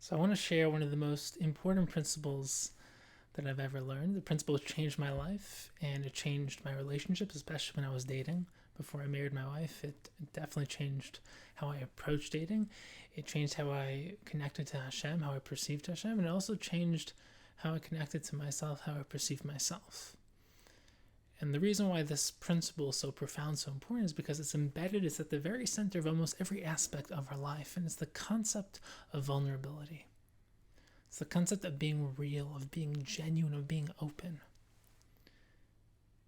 So I want to share one of the most important principles that I've ever learned. The principle changed my life and it changed my relationships, especially when I was dating. Before I married my wife, it definitely changed how I approached dating. It changed how I connected to Hashem, how I perceived Hashem, and it also changed how I connected to myself, how I perceived myself. And the reason why this principle is so profound, so important, is because it's at the very center of almost every aspect of our life, and it's the concept of vulnerability. It's the concept of being real, of being genuine, of being open.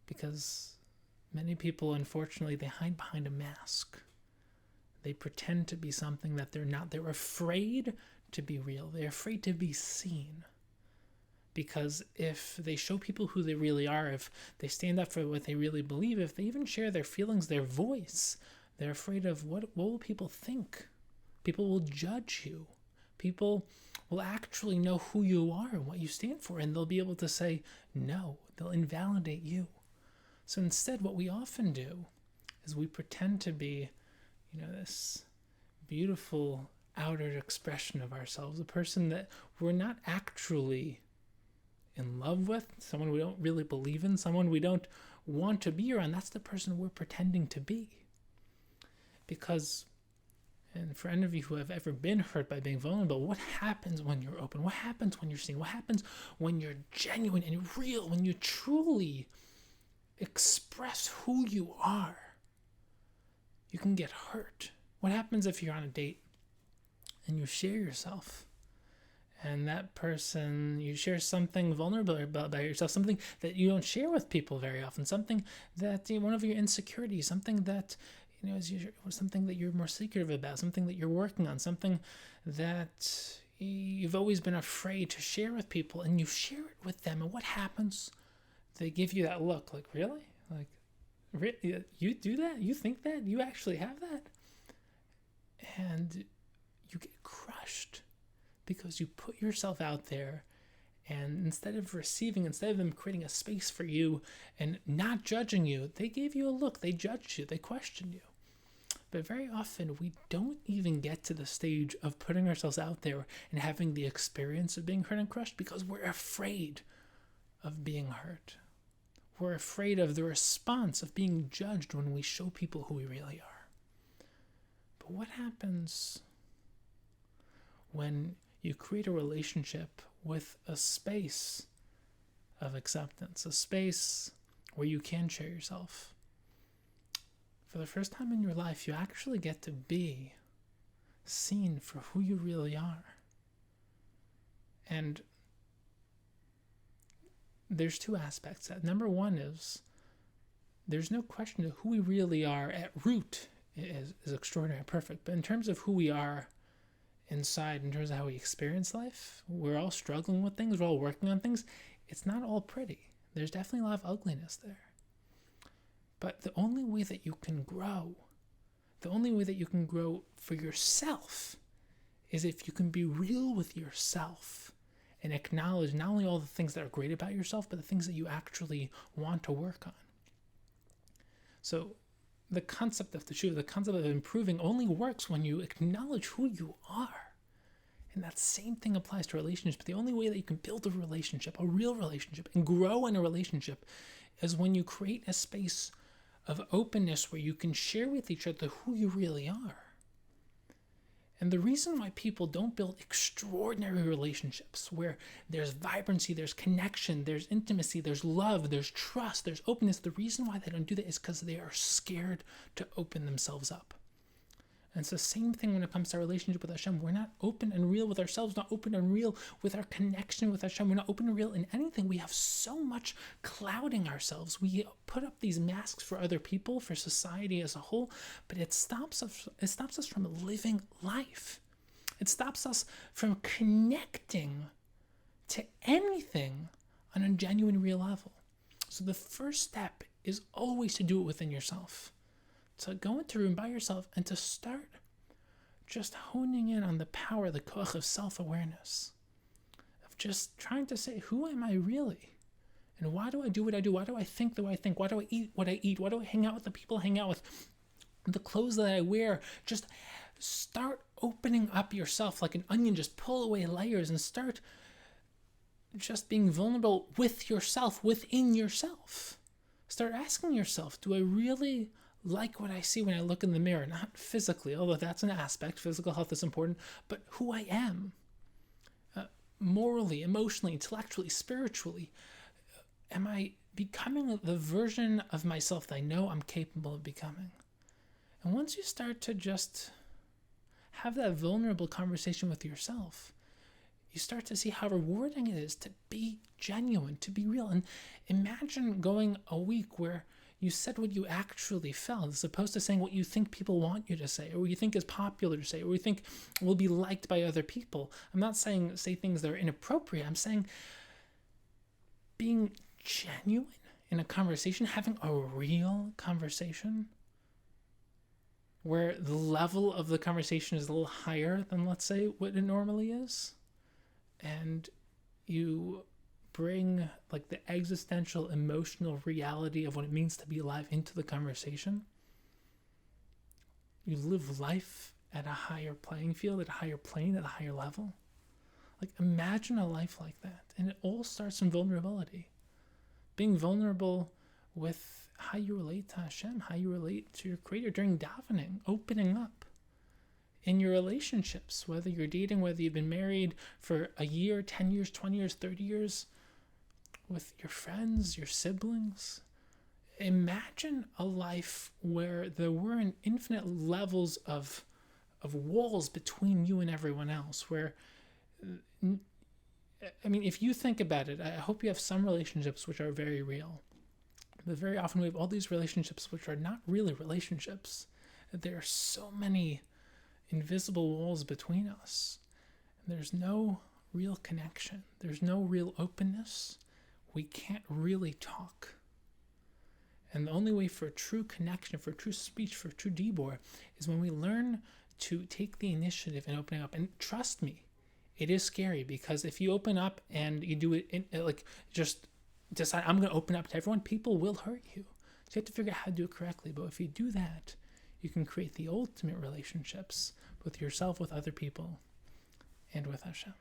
Because many people, unfortunately, they hide behind a mask. They pretend to be something that they're not. They're afraid to be real. They're afraid to be seen. Because if they show people who they really are, if they stand up for what they really believe, if they even share their feelings, their voice, they're afraid of what will people think? People will judge you. People will actually know who you are and what you stand for, and they'll be able to say no. They'll invalidate you. So instead, what we often do is we pretend to be, this beautiful outer expression of ourselves, a person that we're not actually in love with, someone we don't really believe in, someone we don't want to be around. That's the person we're pretending to be. Because, and for any of you who have ever been hurt by being vulnerable, what happens when you're open? What happens when you're seen? What happens when you're genuine and real, when you truly express who you are? You can get hurt. What happens if you're on a date and you share yourself, and that person, you share something vulnerable about yourself, something that you don't share with people very often, something that, one of your insecurities, something that, is something that you're more secretive about, something that you're working on, something that you've always been afraid to share with people, and you share it with them, and what happens? They give you that look, like, really? Like, really? You do that? You think that? You actually have that? And you get crushed. Because you put yourself out there, and instead of them creating a space for you and not judging you, they gave you a look, they judged you, they questioned you. But very often we don't even get to the stage of putting ourselves out there and having the experience of being hurt and crushed because we're afraid of being hurt. We're afraid of the response of being judged when we show people who we really are. But what happens when you create a relationship with a space of acceptance, a space where you can share yourself? For the first time in your life, you actually get to be seen for who you really are. And there's two aspects. Number one is there's no question that who we really are at root is extraordinary and perfect. But in terms of who we are inside, in terms of how we experience life, we're all struggling with things, we're all working on things. It's not all pretty. There's definitely a lot of ugliness there. But the only way that you can grow, for yourself, is if you can be real with yourself and acknowledge not only all the things that are great about yourself, but the things that you actually want to work on. So the concept of teshuva, the concept of improving, only works when you acknowledge who you are. And that same thing applies to relationships. But the only way that you can build a relationship, a real relationship, and grow in a relationship is when you create a space of openness where you can share with each other who you really are. And the reason why people don't build extraordinary relationships where there's vibrancy, there's connection, there's intimacy, there's love, there's trust, there's openness, the reason why they don't do that is because they are scared to open themselves up. And it's the same thing when it comes to our relationship with Hashem. We're not open and real with ourselves, not open and real with our connection with Hashem. We're not open and real in anything. We have so much clouding ourselves. We put up these masks for other people, for society as a whole, but it stops us from living life. It stops us from connecting to anything on a genuine, real level. So the first step is always to do it within yourself. To go into a room by yourself and to start just honing in on the power, the koach of self-awareness. Of just trying to say, who am I really? And why do I do what I do? Why do I think the way I think? Why do I eat what I eat? Why do I hang out with the people I hang out with? The clothes that I wear. Just start opening up yourself like an onion, just pull away layers and start just being vulnerable with yourself, within yourself. Start asking yourself, do I really like what I see when I look in the mirror? Not physically, although that's an aspect. Physical health is important, but who I am. Morally, emotionally, intellectually, spiritually. Am I becoming the version of myself that I know I'm capable of becoming? And once you start to just have that vulnerable conversation with yourself, you start to see how rewarding it is to be genuine, to be real. And imagine going a week where you said what you actually felt, as opposed to saying what you think people want you to say, or what you think is popular to say, or what you think will be liked by other people. I'm not saying say things that are inappropriate. I'm saying being genuine in a conversation, having a real conversation, where the level of the conversation is a little higher than, let's say, what it normally is. And you bring like the existential emotional reality of what it means to be alive into the conversation. You live life at a higher playing field, at a higher plane, at a higher level. Like, imagine a life like that. And it all starts in vulnerability. Being vulnerable with how you relate to Hashem, how you relate to your Creator during davening, opening up in your relationships, whether you're dating, whether you've been married for a year, 10 years, 20 years, 30 years, with your friends, your siblings. Imagine a life where there weren't infinite levels of walls between you and everyone else, where, I mean, if you think about it, I hope you have some relationships which are very real. But very often we have all these relationships which are not really relationships. There are so many invisible walls between us. And there's no real connection. There's no real openness. We can't really talk. And the only way for true connection, for true speech, for true dibor, is when we learn to take the initiative in opening up. And trust me, it is scary, because if you open up and you do it like just decide, I'm going to open up to everyone, people will hurt you. So you have to figure out how to do it correctly. But if you do that, you can create the ultimate relationships with yourself, with other people, and with Hashem.